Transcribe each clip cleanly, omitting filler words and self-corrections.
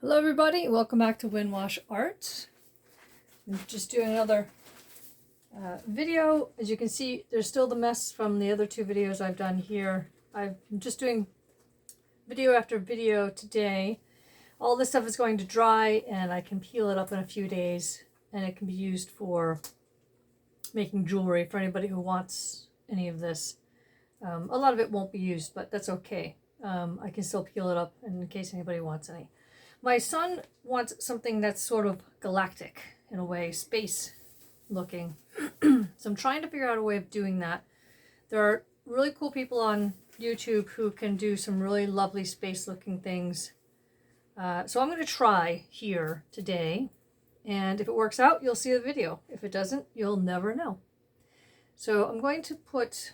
Hello everybody, welcome back to Windwash Art. I'm just doing another video. As you can see, there's still the mess from the other two videos I've done here. I'm just doing video after video today. All this stuff is going to dry and I can peel it up in a few days and it can be used for making jewelry for anybody who wants any of this. A lot of it won't be used, but that's okay. I can still peel it up in case anybody wants any. My son wants something that's sort of galactic in a way, space looking. So I'm trying to figure out a way of doing that. There are really cool people on YouTube who can do some really lovely space looking things. So I'm going to try here today. And if it works out, you'll see the video. If it doesn't, you'll never know. So I'm going to put,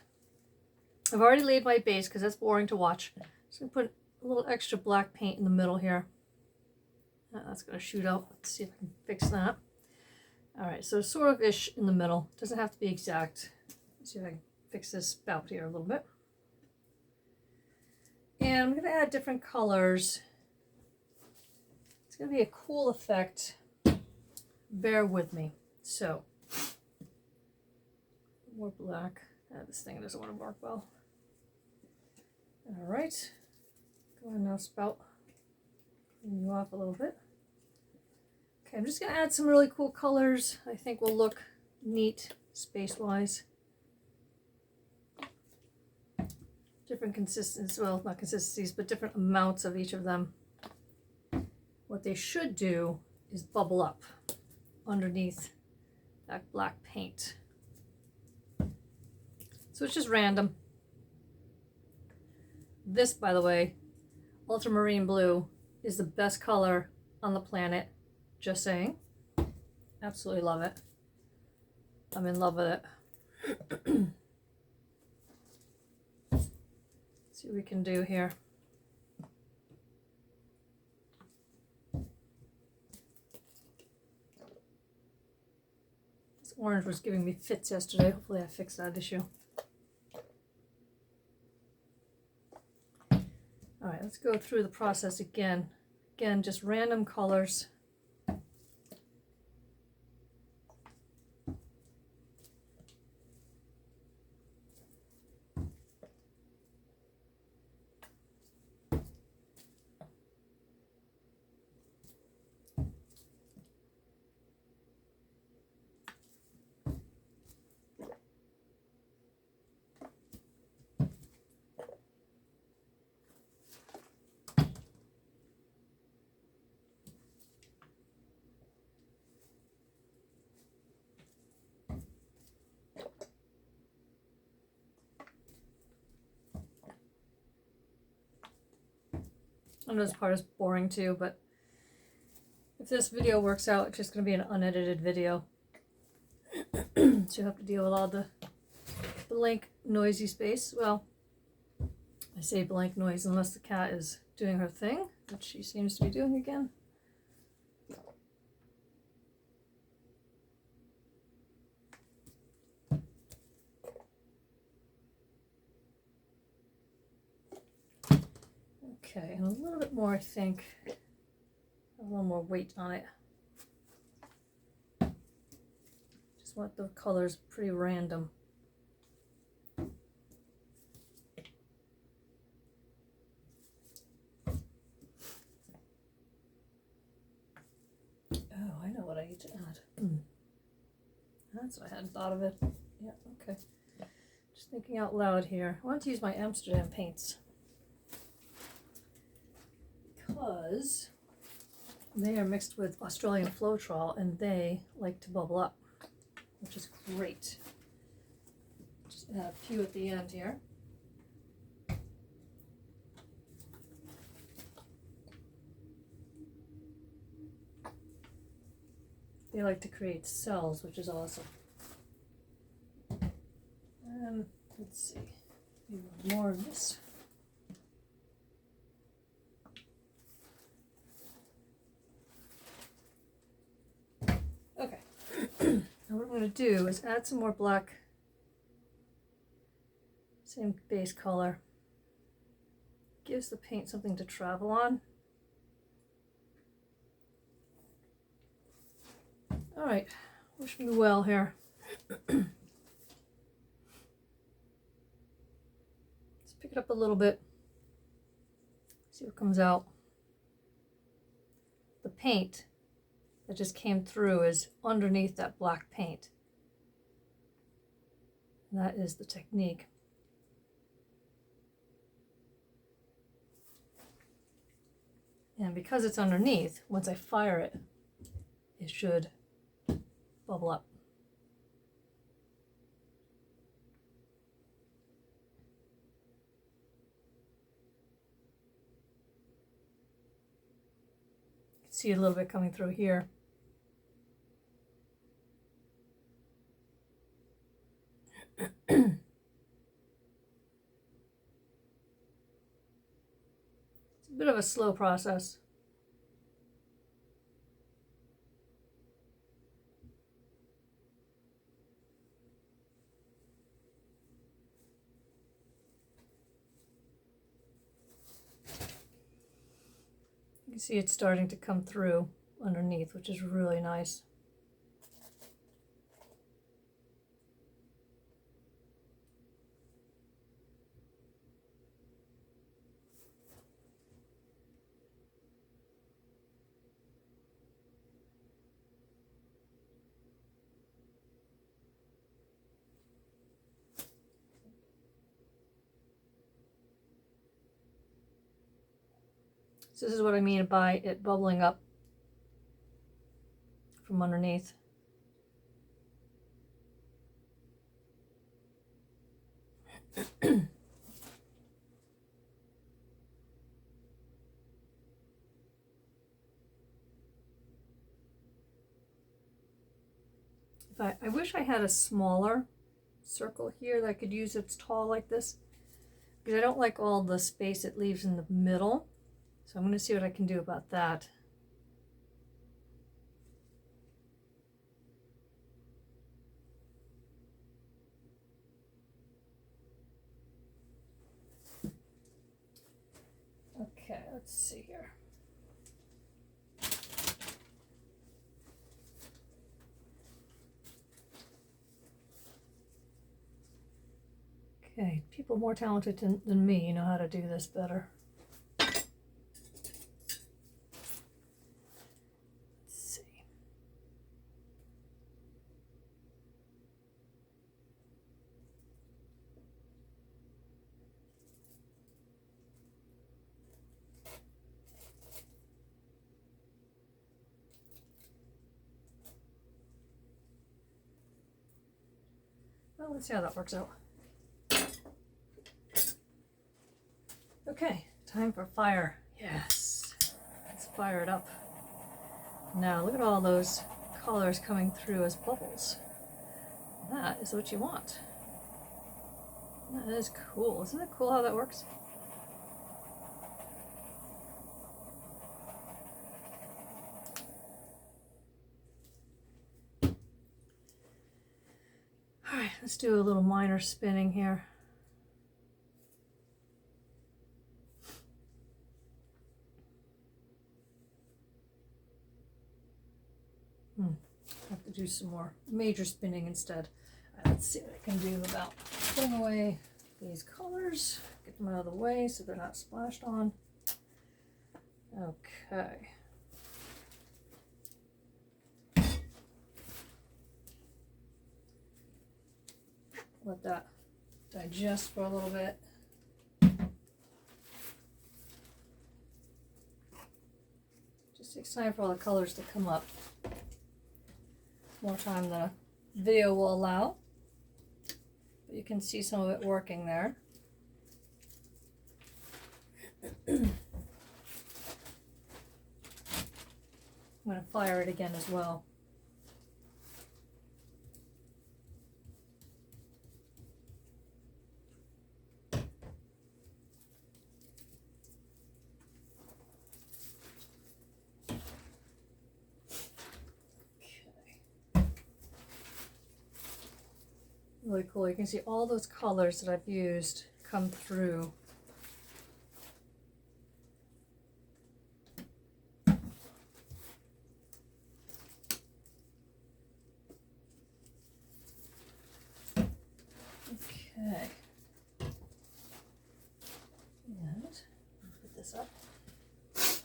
I've already laid my base because that's boring to watch. So I'm going to put a little extra black paint in the middle here. That's going to shoot out. Let's see if I can fix that. Alright, so sort of ish in the middle. Doesn't have to be exact. Let's see if I can fix this spout here a little bit. And I'm going to add different colors. It's going to be a cool effect. Bear with me. So, more black. This thing doesn't want to work well. Alright. Go ahead now, spout. Clean you off a little bit. Okay, I'm just going to add some really cool colors I think will look neat space-wise. Different consistencies, well, not consistencies, but different amounts of each of them. What they should do is bubble up underneath that black paint. So it's just random. This, by the way, ultramarine blue, is the best color on the planet. Just saying. Absolutely love it. I'm in love with it. See what we can do here. This orange was giving me fits yesterday. Hopefully I fixed that issue. Alright, let's go through the process again. Again, just random colors. I know this part is boring too, but if this video works out, it's just going to be an unedited video. So you have to deal with all the blank, noisy space. Well, I say blank noise unless the cat is doing her thing, which she seems to be doing again. Okay, and a little bit more, I think. A little more weight on it. Just want the colors pretty random. Oh, I know what I need to add. That's what I hadn't thought of it. Yeah, okay. Just thinking out loud here. I want to use my Amsterdam paints. Because they are mixed with Australian Floetrol and they like to bubble up, which is great. Just add a few at the end here. They like to create cells, which is awesome. And let's see, maybe more of this. Now what I'm going to do is add some more black, same base color. Gives the paint something to travel on. All right, wish me well here. Let's pick it up a little bit. See what comes out. The paint that just came through is underneath that black paint. And that is the technique. And because it's underneath, once I fire it, it should bubble up. You can see a little bit coming through here. It's a bit of a slow process. You can see it's starting to come through underneath, which is really nice. So this is what I mean by it bubbling up from underneath. I wish I had a smaller circle here that I could use that's tall like this, because I don't like all the space it leaves in the middle. So I'm going to see what I can do about that. Okay, let's see here. Okay, people more talented than me know how to do this better. Let's see. Well, let's see how that works out. Okay, time for fire. Yes, let's fire it up. Now look at all those colors coming through as bubbles. That is what you want. That is cool. Isn't it cool how that works? All right, let's do a little minor spinning here. I have to do some more major spinning instead. All right, let's see what I can do about putting away these colors. Get them out of the way so they're not splashed on. Okay. Let that digest for a little bit. Just takes time for all the colors to come up. More time than a video will allow. But you can see some of it working there. I'm going to fire it again as well. Really cool. You can see all those colors that I've used come through. Okay. And put this up so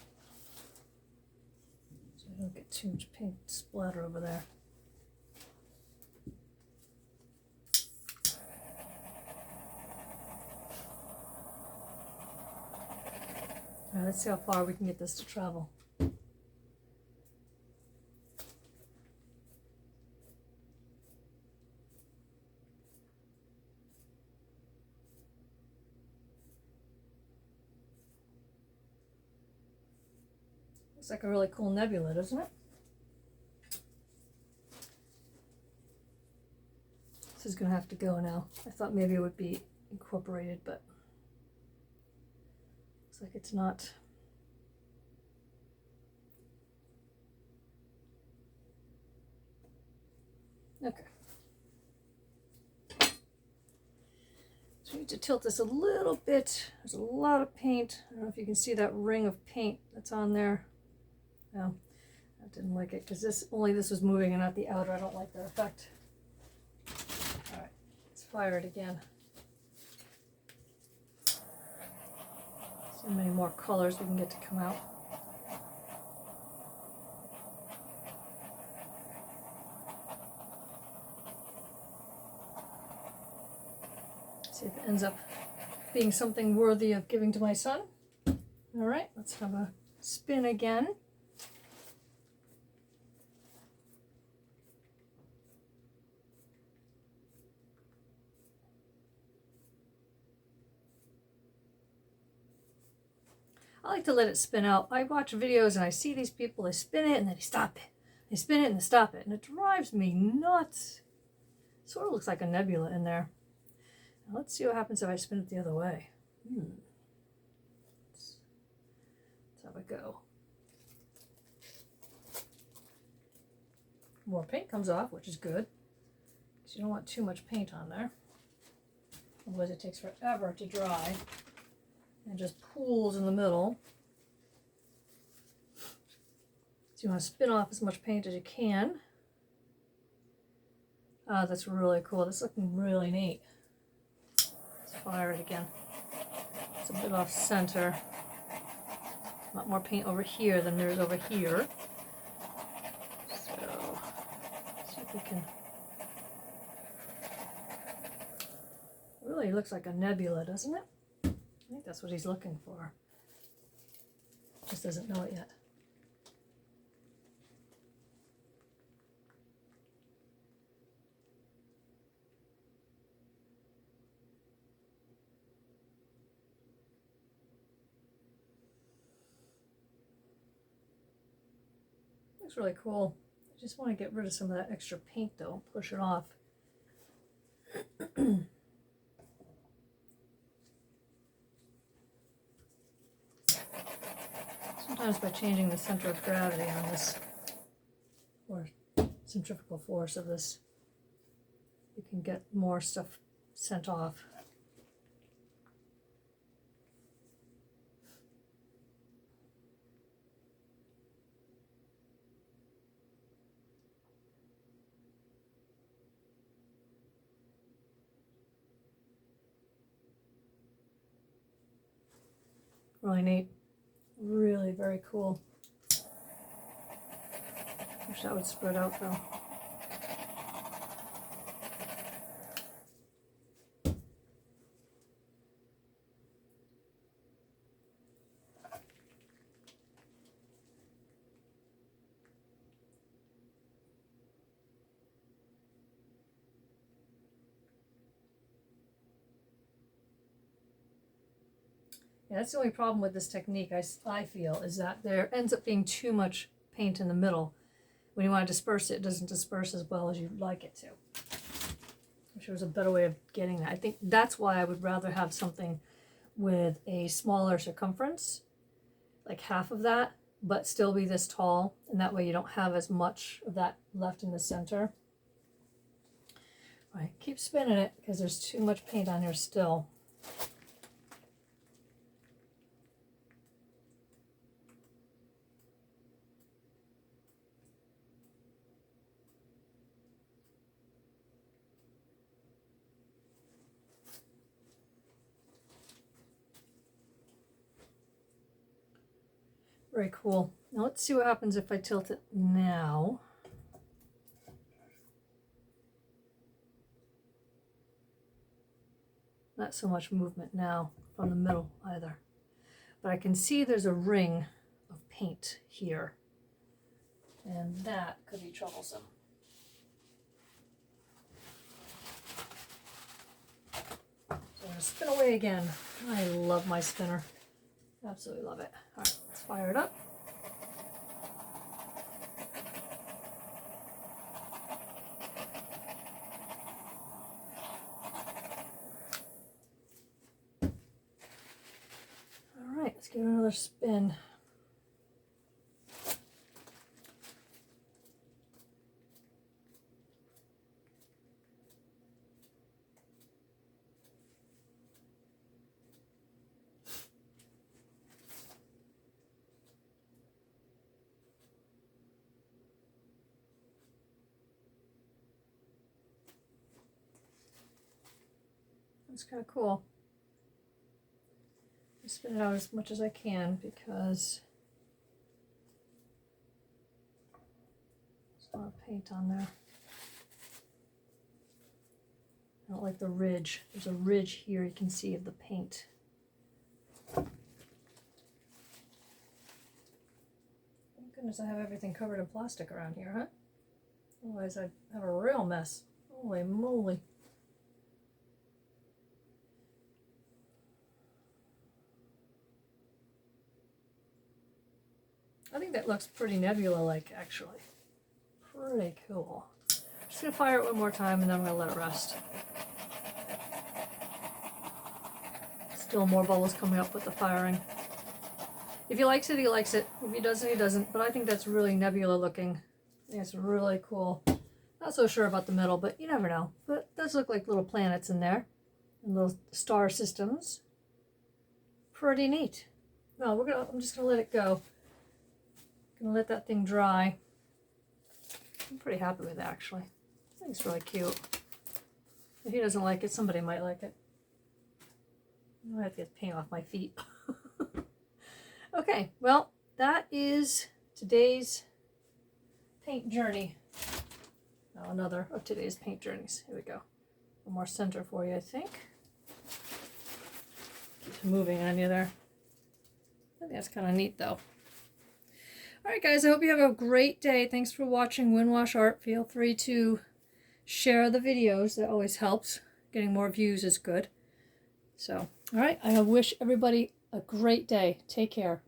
I don't get too much paint splatter over there. All right, let's see how far we can get this to travel. Looks like a really cool nebula, doesn't it? This is going to have to go now. I thought maybe it would be incorporated, but looks like it's not. Okay. So we need to tilt this a little bit. There's a lot of paint. I don't know if you can see that ring of paint that's on there. No, I didn't like it because this was moving and not the outer. I don't like that effect. All right, let's fire it again. See how many more colors we can get to come out. See if it ends up being something worthy of giving to my son. All right, let's have a spin again. I like to let it spin out. I watch videos and I see these people, they spin it and then they stop it. They spin it and they stop it, and it drives me nuts. Sort of looks like a nebula in there. Now let's see what happens if I spin it the other way. Let's have a go. More paint comes off, which is good, because you don't want too much paint on there. Otherwise it takes forever to dry and just pools in the middle. So you want to spin off as much paint as you can. Oh, that's really cool. That's looking really neat. Let's fire it again. It's a bit off center. A lot more paint over here than there is over here. So, see if we can. Really looks like a nebula, doesn't it? I think that's what he's looking for. Just doesn't know it yet. Looks really cool. I just want to get rid of some of that extra paint though, push it off. Sometimes by changing the center of gravity on this, or centrifugal force of this, you can get more stuff sent off. Really neat. Really very cool. Wish that would spread out though. Yeah, that's the only problem with this technique, I feel, is that there ends up being too much paint in the middle. When you want to disperse it, it doesn't disperse as well as you'd like it to. Wish there was a better way of getting that. I think that's why I would rather have something with a smaller circumference, like half of that, but still be this tall, and that way you don't have as much of that left in the center. All right, keep spinning it because there's too much paint on here still. Very cool. Now let's see what happens if I tilt it now. Not so much movement now from the middle either. But I can see there's a ring of paint here. And that could be troublesome. So I'm going to spin away again. I love my spinner. Absolutely love it. All right, let's fire it up. All right, let's give it another spin. It's kind of cool. I spin it out as much as I can because there's a lot of paint on there. I don't like the ridge. There's a ridge here you can see of the paint. Thank goodness I have everything covered in plastic around here, huh? Otherwise I'd have a real mess. Holy moly. I think that looks pretty nebula-like, actually. Pretty cool. Just gonna fire it one more time and then I'm gonna let it rest. Still more bubbles coming up with the firing. If he likes it, he likes it. If he doesn't, he doesn't. But I think that's really nebula looking. I think it's really cool. Not so sure about the middle, but you never know. But it does look like little planets in there. And little star systems. Pretty neat. No, I'm just gonna let it go. Gonna let that thing dry. I'm pretty happy with it, actually. I think it's really cute. If he doesn't like it, somebody might like it. I have to get paint off my feet. Okay, well, that is today's paint journey. Now another of today's paint journeys. Here we go. One more center for you, I think. Keeps moving on you there. I think that's kind of neat, though. All right, guys, I hope you have a great day. Thanks for watching Windwash Art. Feel free to share the videos. That always helps. Getting more views is good. So, all right, I wish everybody a great day. Take care.